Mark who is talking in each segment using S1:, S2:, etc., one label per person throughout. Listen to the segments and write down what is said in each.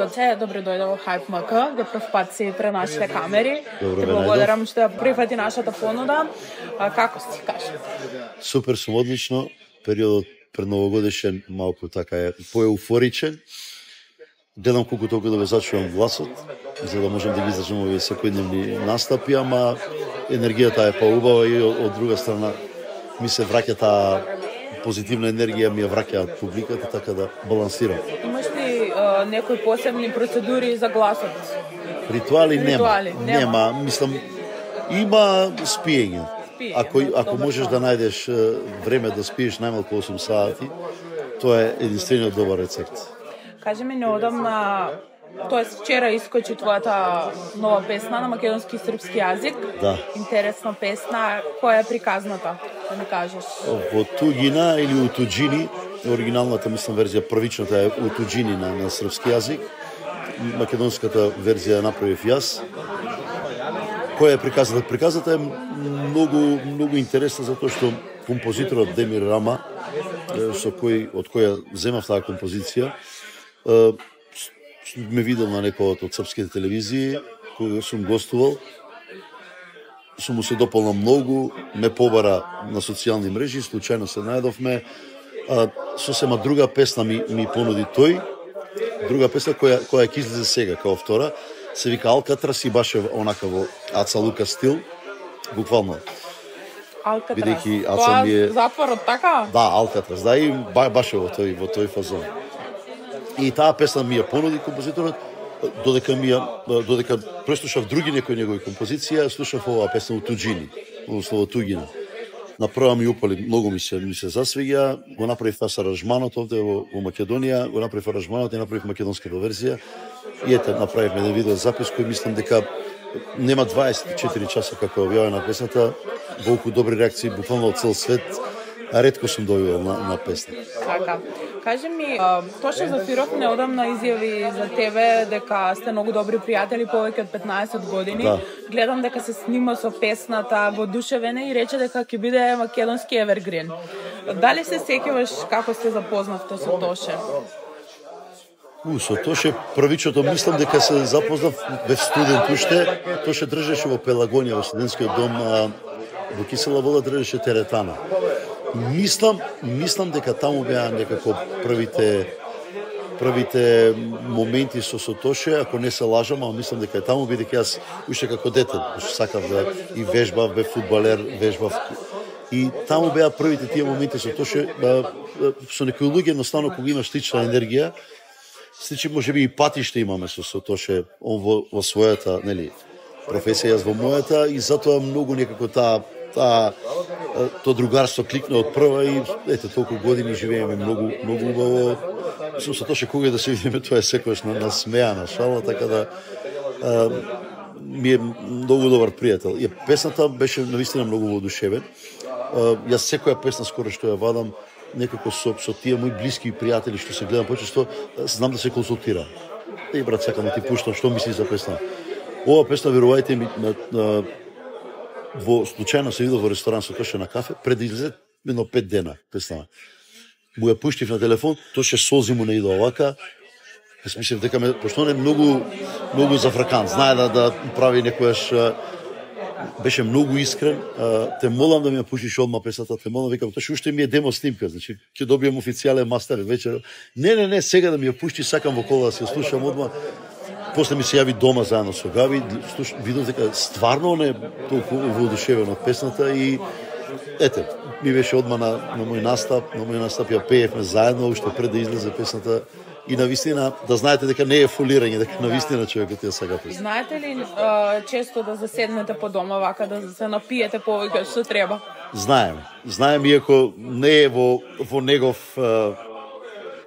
S1: Joce, добре дојде во Hype МК, где прв пат си пред нашите камери.
S2: Добро
S1: Ти
S2: ве
S1: благодарам што прифати нашата понуда. Како си, кажи?
S2: Супер сум, одлично. Периодот пред новогодишен малку така е поеуфоричен. Гледам колку толку да ве зачувам гласот, за да можем да ги издржам овие секојдневни настапи, ама енергијата е поубава и од друга страна ми се враќа таа позитивна енергија, ми ја враќаат публиката, така да балансирам.
S1: Имаш ли некои посебни процедури за гласот?
S2: Ритуали нема. Мислам, има спиење. Ако можеш да најдеш време да спиеш најмалку 8 сати, тоа е единствениот добар рецепт.
S1: Кажи ми, неодамна, тоест вчера искочи твојата нова песна на македонски и српски јазик.
S2: Да.
S1: Интересна песна. Која е приказната, да ми кажеш?
S2: Во Туѓина или у Туѓини, оригиналната мислам верзија, првичната е у Туѓини на српски јазик. Македонската верзија направив јас. Која е приказната? Приказната е многу интересна затоа што композиторот Демир Рама, од која земав таа композиција, ме видел на некоја од српските телевизии, кога сум гостувал, сум му се дополна многу, ме побара на социјални мрежи, случајно се најдовме, сосема друга песна ми понуди тој, друга песна која ќе излезе сега, као втора, се вика Алкатрас и баш е онака во Аца Лука стил, буквално.
S1: Алкатрас.
S2: Аца ми е...
S1: Затворот, така?
S2: Да, Алкатрас, да, и баш е во тој фазон. И таа песна ми ја понуди композиторот, додека преслушав други некои негови композиција, слушав оваа песна у Туѓини, односно во Туѓина. На прва ми упали, многу ми се засвиѓа, го направив таа аранжманот овде во Македонија, го направив аранжманот и направив македонската верзија. И ете, направивме еден видео запис кој мислам дека нема 24 часа како објавена песната, волку добри реакции, буквално од цел свет, а ретко сум добивал на песна.
S1: Така. Кажи ми, Тоша Зафиров неодамна изјави за тебе дека сте многу добри пријатели повеќе од 15 години.
S2: Да.
S1: Гледам дека се снима со песната Водушевене и рече дека ќе биде македонски евергрин. Дали се сеќаваш како сте запознавте со Тоше?
S2: Со Тоше првичното мислам дека се запознав, бев студент уште, Тоше држеше во Пелагонија, во студентскиот дом, во Кисела вода држеше теретана. Мислам дека таму беа некако првите моменти со Тоше, ако не се лажам, а мислам дека е таму, бидејќи јас уште како дете сакав да и вежбав, бев фудбалер, вежбав. И таму беа првите тие моменти со Тоше, со некои луѓе едноставно кога имаш слична енергија, можеби и патиште имаме со Тоше, он во својата, нели, професија, јас во мојата, и затоа многу некако тоа другарство кликна од прва и ете толку години живееме многу убаво. Со Тоше кога да се видиме, тоа е секогаш на смеа, на шала, така да ми е многу добар пријател. И песната беше навистина многу воодушевен. Јас секоја песна скоро што ја вадам, некако со тие мои блиски пријатели што се гледам почесто, знам да се консултирам. Еј брат, сакам да ти пуштам, што мислиш за песна? Ова песна, верувајте ми, случајно се видов во ресторан со Тоше на кафе, пред да излезе едно 5 дена песна. Му ја пуштив на телефон, Тоше солзи му не иде овака. Јас мислев дека пошто не многу зафракан, знае да прави некојаш, беше многу искрен. Те молам да ми ја пуштиш одма песната, те молам, викам, Тоше уште ми е демо снимка, значи ќе добијам официјален мастер вечер. Не, сега да ми ја пушти, сакам во кола да се слушам одма. После ми се јави дома заедно со Габи, видов дека стварно не толку воодушевен од песната и ете, ми беше одма на мој настап ја пеевме заедно уште пред да излезе песната и навистина да знаете дека не е фолирање, дека навистина човекот ја сака песна.
S1: Знаете ли често да заседнете по дома вака да се напиете повеќе што треба? Знаем иако не е во негов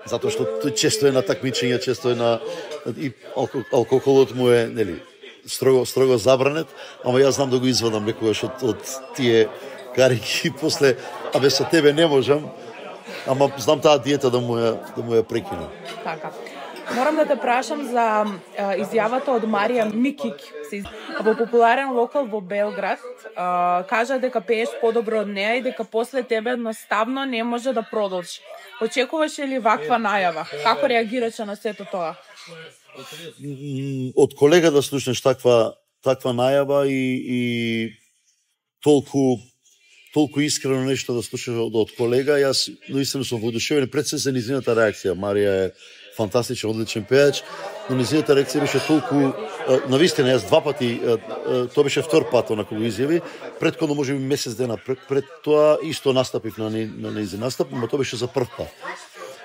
S1: затоа што тој често е на такмичења, често е на и алкохолот му е, нели, строго забранет, ама јас знам да го извадам некогаш од тие карики после, со тебе не можам, ама знам таа диета да му ја прекинам. Така. Морам да те прашам за изјавата од Марија Микик. Во популарен локал во Белград кажа дека пееш подобро од неа и дека после тебе едноставно не може да продолжи. Очекуваше ли ваква најава? Како реагираше на сето тоа?
S2: од колега да слушнеш таква најава и толку искрено нешто да слушаш од колега, јас наистина сум воодушевен пред се за низината реакција. Марија е фантастичен, одличен пејач, но низината реакција беше толку навистина, јас два пати, тоа беше втор пат онако го изјави, претходно можеби месец дена пред тоа исто настапив на нејзин настап, но тоа беше за прв пат.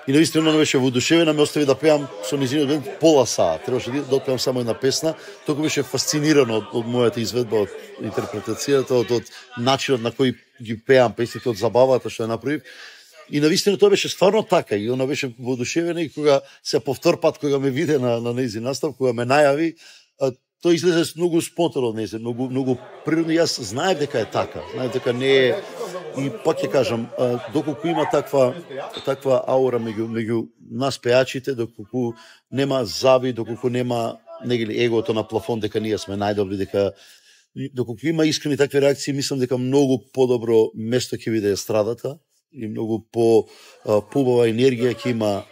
S2: И наистина беше воодушевена, ме остави да пеам со низиниот бенд пола саат. Требаше да отпеам само една песна. Толку беше фасцинирано од мојата изведба, од интерпретацијата, од начинот на кој ги пеам песните, од забавата што ја направив. И навистина тоа беше стварно така и она беше воодушевена и кога се повтор пат кога ме виде на нејзин настап, кога ме најави, тоа излезе многу спонтано од нејзе, многу природно. Јас знаев дека е така, знаев дека не е. И пак ќе кажам, доколку има таква аура меѓу нас пејачите, доколку нема зави, доколку нема егото на плафон дека ние сме најдобри, дека доколку има искрени такви реакции, мислам дека многу подобро место ќе биде естрадата и многу поубава енергија ќе има.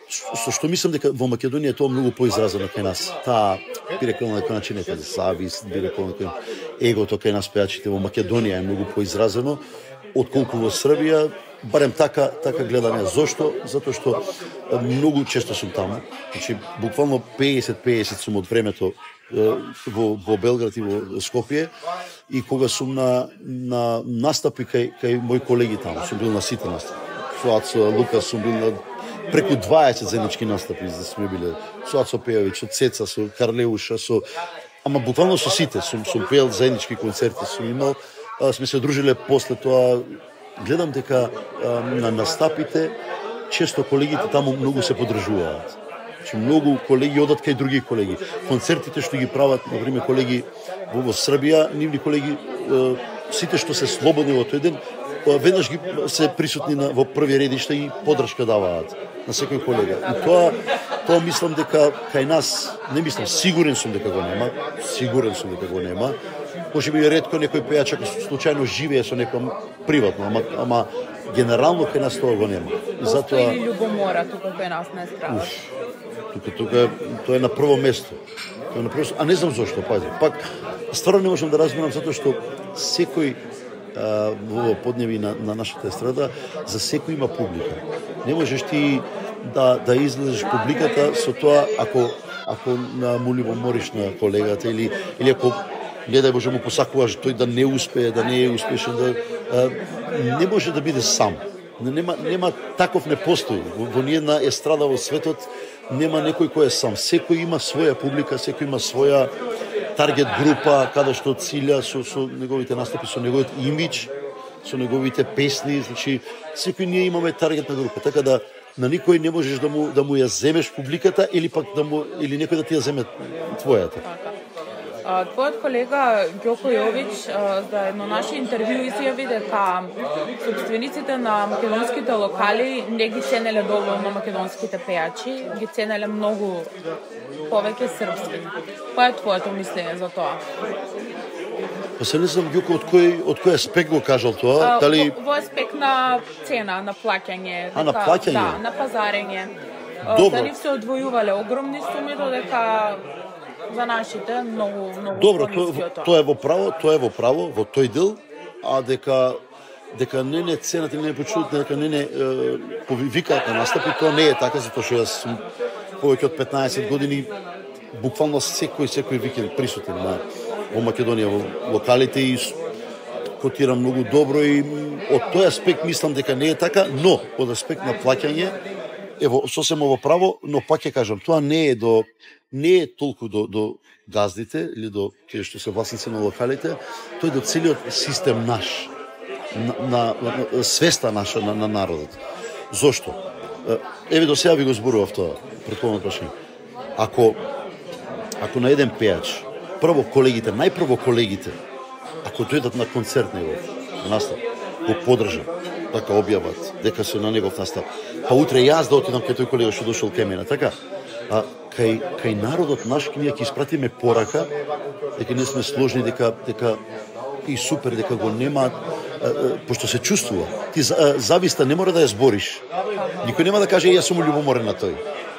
S2: Со што мислам дека во Македонија тоа многу поизразено кај нас. Таа би рекол на некој начин е завист, би рекол на некој егото кај нас пејачите во Македонија е многу поизразено отколку во Србија, барем така гледам ја. Зошто? Затоа што многу често сум таму. Значи буквално 50-50 сум од времето во Белград и во Скопје, и кога сум на настапи кај мои колеги таму, сум бил на сите настапи. Со Ацо Лукас сум бил на преку 20 заеднички настапи за сме биле. Со Ацо Пејовиќ, со Цеца, со Карлеуша, ама буквално со сите сум пеел заеднички концерти, сум имал, сме се дружиле после тоа. Гледам дека на настапите често колегите таму многу се подржуваат. Значи многу колеги одат кај други колеги. Концертите што ги прават, например, колеги во Србија, нивни колеги, сите што се слободни во тој ден, веднаш ги се присутни во први редишта и подршка даваат на секој колега. И тоа мислам дека кај нас, не мислам, сигурен сум дека го нема. Може би ретко некој пејач ако случајно живее со некој приватно, ама генерално кај нас тоа го нема.
S3: И затоа или љубомора тука кај нас на естрадата.
S2: Тука тоа е на прво место. А не знам зошто, пази. Пак стварно не можам да разберам затоа што секој во подневи на нашата естрада, за секој има публика. Не можеш ти да излезеш публиката со тоа ако му љубомориш на колегата или ако не дај Боже му посакуваш тој да не успее, да не е успешен, не може да биде сам. Нема таков, не постои. Во ниедна естрада во светот нема некој кој е сам. Секој има своја публика, секој има своја таргет група, каде што цилја со неговите настапи, со неговиот имидж, со неговите песни, значи секој ние имаме таргетна група, така да на никој не можеш да му ја земеш публиката или пак или некој да ти ја земе твојата.
S3: Твојот колега Ѓоко Јовиќ за едно наше интервју изјави дека собствениците на македонските локали не ги ценеле доволно македонските пејачи, ги ценеле многу повеќе српски. Кој е твоето мислење за тоа?
S2: Па се не знам Ѓоко од кој аспект го кажал тоа, дали
S3: во аспект на цена, на плаќање,
S2: на плаќање?
S3: Да, на пазарење. Дали се одвојувале огромни суми додека за нашите многу
S2: добро, тоа е во право во тој дел, а дека не цената не почуат, дека не повикаат на настапи, тоа не е така, затоа што јас сум повеќе од 15 години буквално секој викенд присутен во Македонија во локалите и котирам многу добро и од тој аспект мислам дека не е така, но од аспект на плаќање сосема во право, но пак ќе кажам, тоа не е толку до газдите или до тие што се власници на локалите, тој до целиот систем наш, на свеста наша на народот. Зошто? Еве до сега ви го зборував тоа, претходно прашање. Ако на еден пејач, најпрво колегите, ако дојдат на концерт негов, настап, го подржат, така објават дека се на негов настап, па утре јас да отидам кај тој колега што дошол кај мене, така? Кај народот наш ние ќе испратиме порака дека не сме сложни, дека и супер, дека го нема, пошто се чувствува. Ти зависта не мора да ја збориш. Никој нема да каже јас сум љубоморен на тој.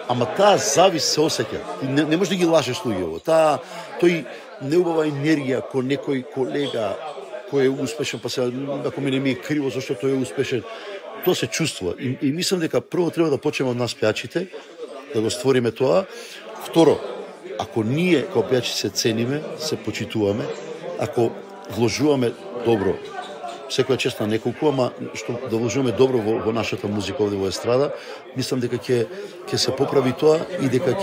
S2: ама таа завист се осеќа. Не можеш да ги лажеш луѓето. Тој неубава енергија кон некој колега кој е успешен, па се ако ми не ми е криво зашто тој е успешен, тоа се чувствува. И мислам дека прво треба да почнеме од нас пејачите, да го створиме тоа. Второ, ако ние како пејачи се цениме, се почитуваме, ако вложуваме добро, секоја чест на неколку, ама што да вложуваме добро во нашата музика овде во естрада, мислам дека ќе се поправи тоа и дека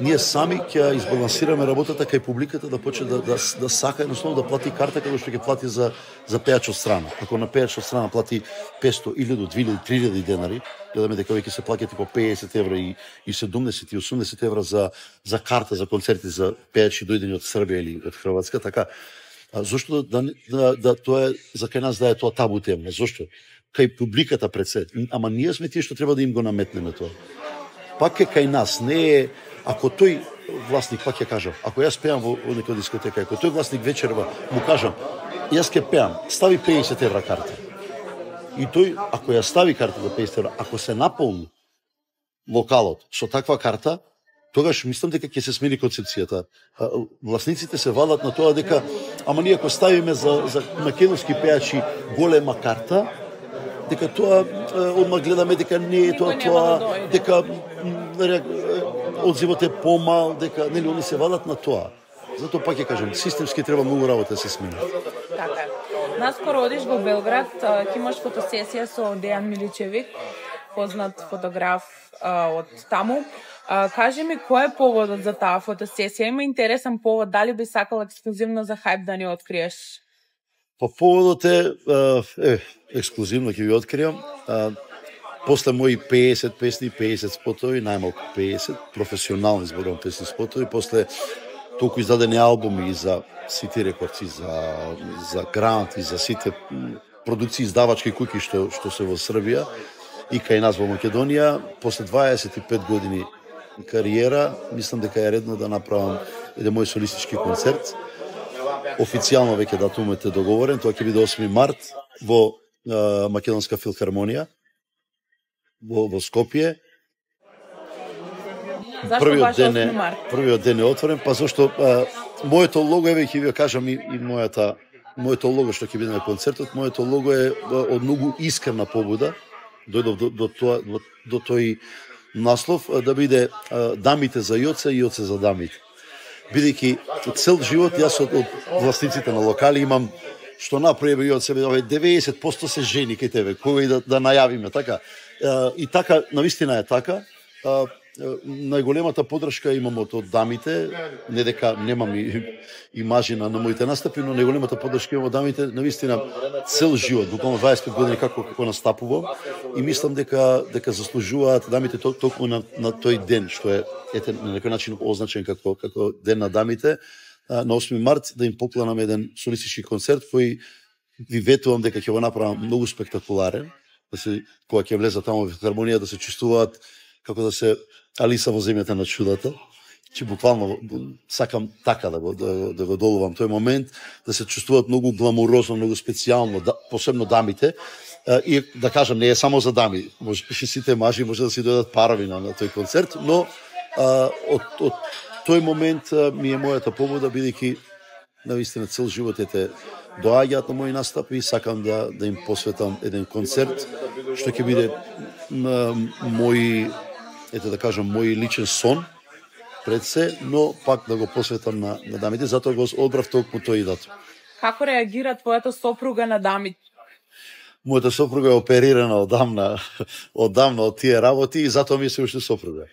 S2: ние сами ќе избалансираме работата кај публиката да почне да сака едноставно да плати карта како што ќе плати за пејач од страна. Ако на пејач од страна плати 500, 1000, 2000, 3000 денари, гледаме дека веќе се плаќаат по 50 евра и 70 и 80 евра за карта за концерти за пејачи дојдени од Србија или од Хрватска, така. Зошто да тоа е за кај нас да е тоа табу тема? Зошто? Кај публиката пред се. Ама ние сме тие што треба да им го наметнеме тоа. Пак е кај нас, не е ако тој власник, пак ќе кажам, ако јас пеам во некоја дискотека, ако тој власник вечерва му кажам, јас ќе пеам, стави 50 евра карта. И тој, ако ја стави карта за 50 евра, ако се наполни локалот со таква карта, тогаш мислам дека ќе се смени концепцијата. Власниците се валат на тоа дека ама ние ако ставиме за македонски пејачи голема карта, дека тоа одма гледаме дека не е тоа, дека одзивот е помал, дека нели они се валат на тоа. Затоа пак ќе кажам, системски треба многу работа да се смени.
S3: Така. Наскоро одиш во Белград, ќе имаш фотосесија со Дејан Миличевик, познат фотограф од таму. Кажи ми, кој е поводот за таа фотосесија? Има интересен повод, дали би сакал ексклузивно за Хајп да ни откриеш?
S2: Па поводот е ексклузивно ќе ви откриам. После мои 50 песни, 50 спотови, најмалку 50, професионални зборувам песни спотови, после толку издадени албуми и за сите рекордци, за Грант и за сите продукции издавачки куќи што се во Србија и кај нас во Македонија, после 25 години кариера, мислам дека е редно да направам еден мој солистички концерт. Официјално веќе датумот е договорен, тоа ќе биде 8 март во Македонска филхармонија во Скопје.
S3: Зашто баш 8 март?
S2: Првиот ден е отворен, па зашто моето лого, еве ќе ви кажам и моето лого што ќе биде на концертот, моето лого е од многу искрена побуда, дојдов до тој наслов да биде дамите за Јоце и Јоце за дамите. Бидејќи цел живот јас од власниците на локали имам што направи од себе 90% се жени кај тебе, кои да најавиме, така. И така, навистина е така. Најголемата поддршка имам од дамите, не дека немам и мажи на моите настапи, но најголемата поддршка имам од дамите, навистина цел живот, буквално 25 години како настапувам и мислам дека заслужуваат дамите толку на тој ден што е на некој начин означен како ден на дамите, на 8 март да им покланам еден солистички концерт кој ви ветувам дека ќе го направам многу спектакуларен, кога ќе влезат таму во филхармонија да се чувствуваат како да се Алиса во земјата на чудата, че буквално сакам така да го долувам тој момент, да се чувствуваат многу гламурозно, многу специјално, посебно дамите, и да кажам, не е само за дами, може сите мажи може да си дојдат парови на тој концерт, но од тој момент ми е мојата побуда, бидејќи навистина цел живот доаѓаат на мои настапи и сакам да им посветам еден концерт, што ќе биде мој личен сон пред се, но пак да го посветам на дамите, затоа го одбрав толку тој датум.
S3: Како реагира твојата сопруга на дамите?
S2: Мојата сопруга е оперирана одамна од тие работи и затоа ми се уште сопруга.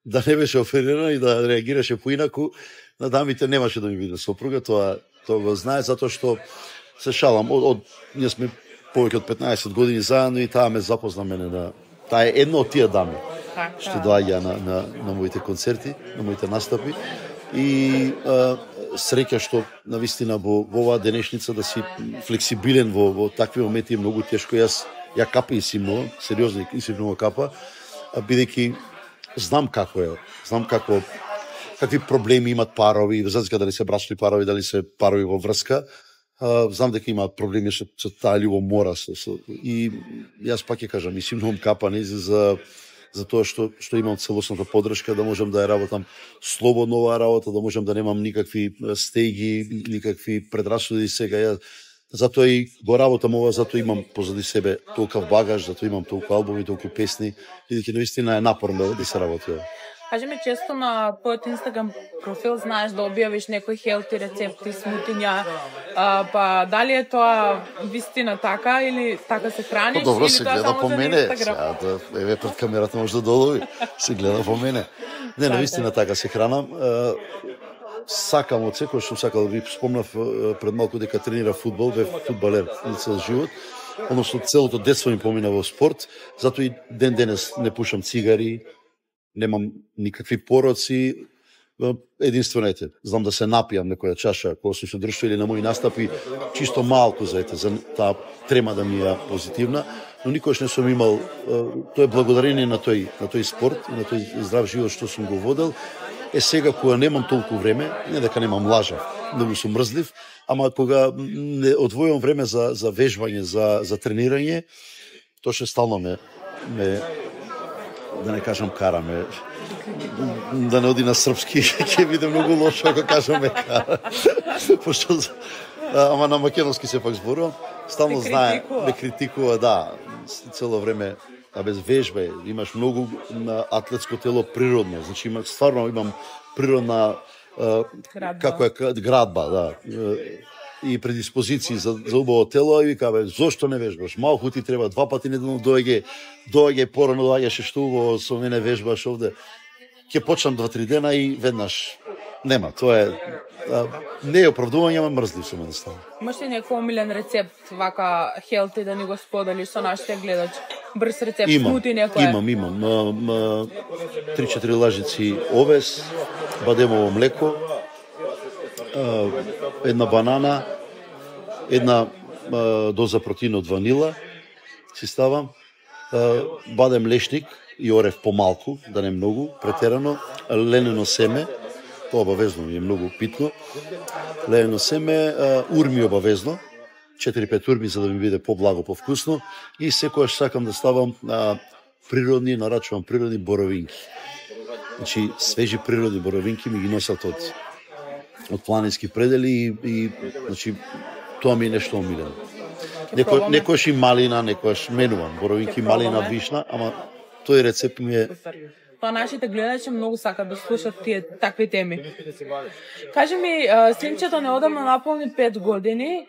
S2: Да не беше оперирана и да реагираше поинаку, на дамите немаше да ми биде сопруга, тоа го знае, затоа што се шалам. Ние сме повеќе од 15 години заедно и таа ме запозна мене таа е една од тие дами што доаѓа на моите концерти, на моите настапи. И среќа што навистина во оваа денешница да си флексибилен во такви моменти е многу тешко. Јас ја капа и си многу, сериозно и си многу капа, бидејќи знам како е, знам какви проблеми имат парови, без разлика дали се брачни парови, дали се парови во врска. Знам дека имаат проблеми со таа љубомора. И јас пак ќе кажам, и си многу капа за затоа што имам целосната поддршка да можам да ја работам слободно оваа работа, да можам да немам никакви стеги, никакви предрасуди сега. Ја затоа и го работам ова, затоа имам позади себе толков багаж, затоа имам толку албуми, толку песни, бидејќи навистина е напорно да се работи ова.
S3: Кажи ми, често на твојот Инстаграм профил знаеш да објавиш некои хелти рецепти, смутиња, па дали е тоа вистина така или така се храниш?
S2: Добро,
S3: или
S2: се
S3: тоа
S2: гледа
S3: само
S2: по
S3: за
S2: мене,
S3: Инстаграм?
S2: еве пред камерата може да долови, се гледа по мене. Не, навистина така се хранам. Сакам од секој што сакал, ви спомнав пред малку дека тренира фудбал, бев фудбалер цел живот, односно целото детство ми помина во спорт, затоа и ден денес не пушам цигари, немам никакви пороци, единствено знам да се напијам некоја чаша кога сум се друштво или на мои настапи, чисто малку за таа трема да ми е позитивна, но никогаш не сум имал, тоа е благодарение на тој спорт и на тој здрав живот што сум го водел. Сега кога немам толку време, не дека немам лажа, многу сум мрзлив, ама кога не одвојувам време за вежбање, за тренирање, тоа ше стално ме да не кажам караме, да не оди на српски, ќе биде многу лошо ако кажам ме кара. Пошто, ама на македонски се пак зборувам, стално знае, ме критикува, да, цело време, без вежба, имаш многу на атлетско тело природно, значи стварно имам природна како е градба, да. И предиспозиции за убаво тело, и вика, зошто не вежбаш? Малку ти треба, 2 пати неделно доаѓај порано, доаѓаше што убаво со мене вежбаш овде. Ќе почнам 2-3 дена и веднаш нема. Тоа е не е оправдување, ама мрзлив сум едноставно.
S3: Имаш ли некој омилен рецепт вака хелти да ни го споделиш со нашите гледачи? Брз рецепт, смути некој?
S2: Имам. 3-4 лажици овес, бадемово млеко, една банана, една доза протеин од ванила си ставам, бадем лешник и орев помалку, да не многу, претерано, ленено семе, тоа обавезно ми е многу питно, ленено семе, урми обавезно, 4-5 урми за да ми биде поблаго, повкусно, и секојаш сакам да ставам природни, нарачувам природни боровинки. Значи, свежи природни боровинки ми ги носат од планински предели и значи тоа ми е нешто омилено. Некојаш и малина, некојаш менувам боровинки, малина, вишна, ама тој рецепт ми е.
S3: Тоа нашите гледачи многу сакат да слушат тие такви теми. Кажи ми, синчето неодамно наполни 5 години,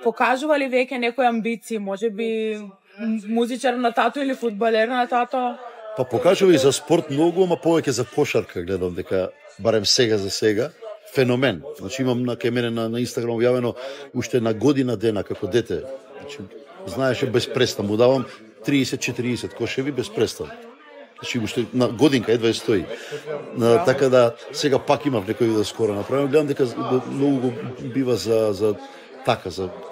S3: покажува ли веќе некои амбиции, можеби музичар на тато или фудбалер на тато?
S2: Па покажува и за спорт многу, ама повеќе за кошарка гледам дека барем сега за сега. Феномен. Значи имам кај мене на Инстаграм објавено уште на година дена како дете. Значи знаеше без престан, му давам 30-40 кошеви без престан. Значи уште на годинка едва стои. Така да сега пак имав некој да скоро направам. Гледам дека многу го бива за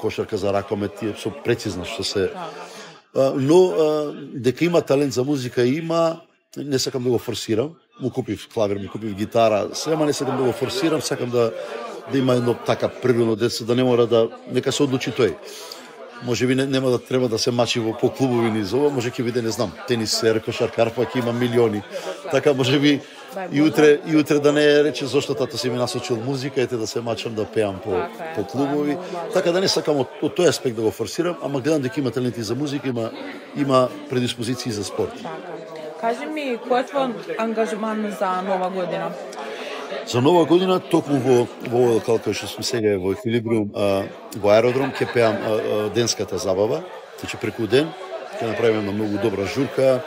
S2: кошарка, за ракомет, тие со прецизно што се. Но дека има талент за музика има, не сакам да го форсирам. Му купив клавир, му купив гитара, сема не сакам да го форсирам, сакам да има едно така природно детство, да не мора да нека се одлучи тој. Можеби нема да треба да се мачи по клубови низ ова, може ќе биде, не знам, тенисер, кошаркар, пак има милиони. Така можеби и утре да не рече зошто тато си ми насочил музика, ете да се мачам да пеам по клубови. Така да не сакам од тој аспект да го форсирам, ама гледам дека има таленти за музика, има предиспозиции за спорт.
S3: Кажи ми, кој е твој ангажман за нова година?
S2: За нова година, токму во овој локал кој што сум сега во Еквилибриум, во аеродром, ќе пеам денската забава, значи преку ден, ќе направиме една многу добра журка,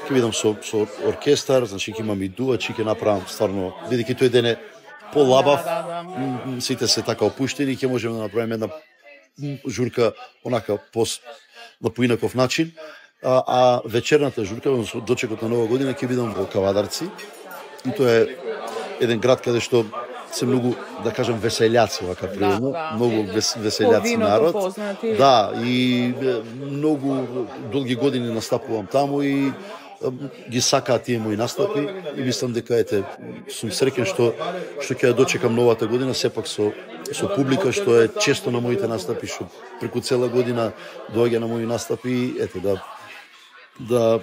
S2: ќе видам со оркестар, значи ќе имам и дуачи, ќе направам стварно, бидејќи тој ден е полабав, сите се така опуштени, ќе можеме да направиме една журка онака на поинаков начин. А вечерната журка, со дочекот на нова година, ќе бидам во Кавадарци. И тоа е еден град каде што се многу, да кажам, веселјаци, вака природно, многу веселјаци народ. Да, и многу долги години настапувам таму и ги сакаат тие мои настапи и мислам дека сум среќен што ќе ја дочекам новата година сепак со публика што е често на моите настапи, што преку цела година доаѓа на мои настапи, да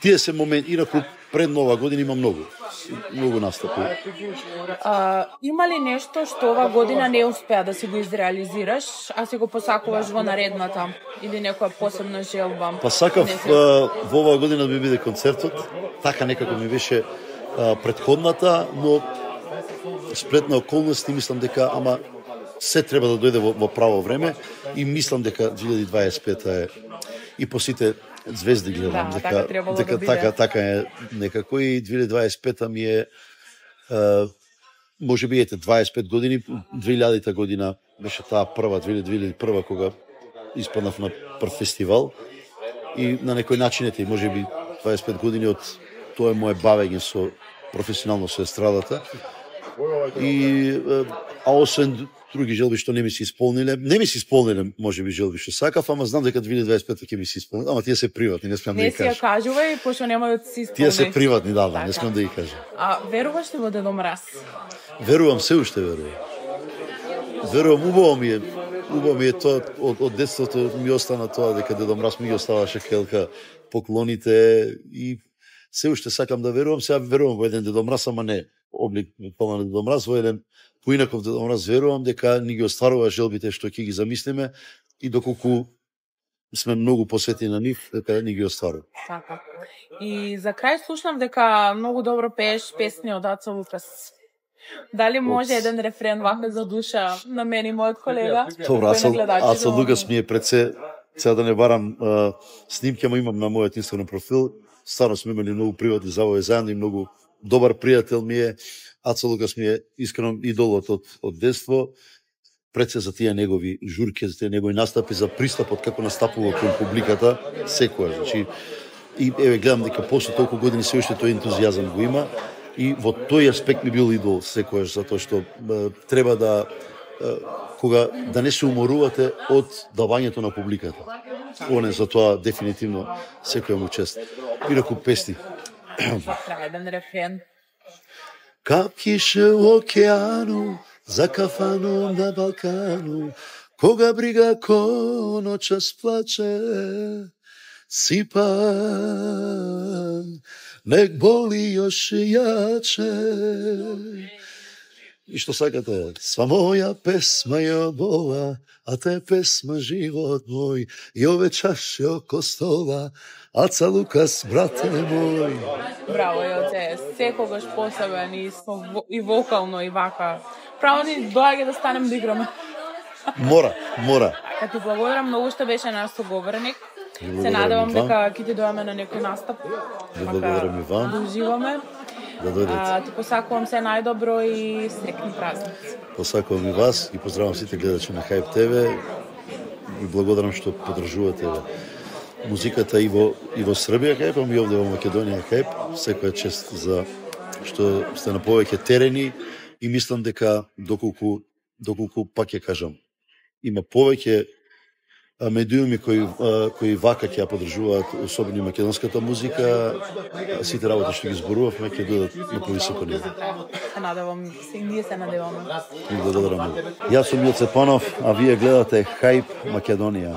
S2: Тие се момент, инаку пред Нова година има многу настапи.
S3: Има ли нешто што ова година не успеа да си го изреализираш, а си го посакуваш во наредната? Или некоја посебна желба?
S2: Па сакав во оваа година да ми биде концертот, така некако ми беше претходната, но сплетна околности мислам дека се треба да дојде во право време и мислам дека 2025 е и по сите звезди гледам дека така е некако и 2025 ми е може би 25 години, 2000-та година беше таа прва 2001 кога испаднав на прв фестивал и на некој начин и може би 25 години од тоа е моje бавење со професионално со естрадата и освен други желби што не ми се исполниле, може би желби што сакав, ама знам дека 2025 ќе ми се исполнат, ама тие се приватни, не смеам да ги кажам.
S3: Не си ја кажувај, пошто нема да се исполни.
S2: Тие се приватни, да, не смеам да ги кажам.
S3: А веруваш ли во Дедо Мраз?
S2: Верувам, се уште верувам. Верувам, убаво ми е тоа, од детството ми остана тоа дека Дедо Мраз ми ги оставаше келка поклоните и се уште сакам да верувам, сега верувам во еден Дедо Мраз, ама не облик на Дедо Мраз, во еден поинаков Дедо Мраз верувам дека ни ги остварува желбите што ќе ги замислиме и доколку сме многу посветени на нив, дека ни ги остварува.
S3: Така. И за крај слушнав дека многу добро пееш песни од Аца Лукас. Дали може еден рефрен вака за душа на мене и мојот колега?
S2: Добро, Аца Лукас ми е пред се, сега да не барам снимки, ама имам на мојот Инстаграм профил. Старно сме имали многу приватни забави заедно и многу добар пријател ми е. Аца Лукас ми е искрено идолот од детство. Пред се за тие негови журки, за тие негови настапи, за пристапот како настапува кон публиката, секоја. Значи, и еве гледам дека после толку години се уште тој ентузијазам го има и во тој аспект ми бил идол секојаш, затоа што треба да кога да не се уморувате од давањето на публиката. Оне за тоа дефинитивно секоја му чест. Инаку песни.
S3: Еден рефрен.
S2: Капкише у океану, закафано на Балкану, кога брига ко ночас плаче, сипа, нек боли још јаче. И што сакате? Сва моја песма ја бола, а те песма живот мој, и ове чаше око стола, Аца Лукас, брате мој.
S3: Браво, Јоце, секогаш посебен и вокално и вака. Право ни доаѓа да станем да играме.
S2: Мора.
S3: Ка ти благодарам многу што беше наш соговорник. Се надевам дека ќе ти дојдеме на некој настап.
S2: Благодарам и вам.
S3: Да уживаме.
S2: Да дојдете.
S3: Ти посакувам се најдобро и среќни празници.
S2: Посакувам и вас и поздравам сите гледачи на Хајп ТВ и благодарам што поддржувате музиката и во Србија Хајп, и овде во Македонија Хајп. Секоја чест за што сте на повеќе терени и мислам дека доколку пак ќе кажам, има повеќе медиуми кои вака ќе ја поддржуваат, особено македонската музика, сите работи што ги зборувавме ќе додат на повисоко ниво.
S3: Се надевам, ние се надеваме.
S2: Благодарам многу. Јас сум Јоце Панов, а вие гледате Хајп Македонија.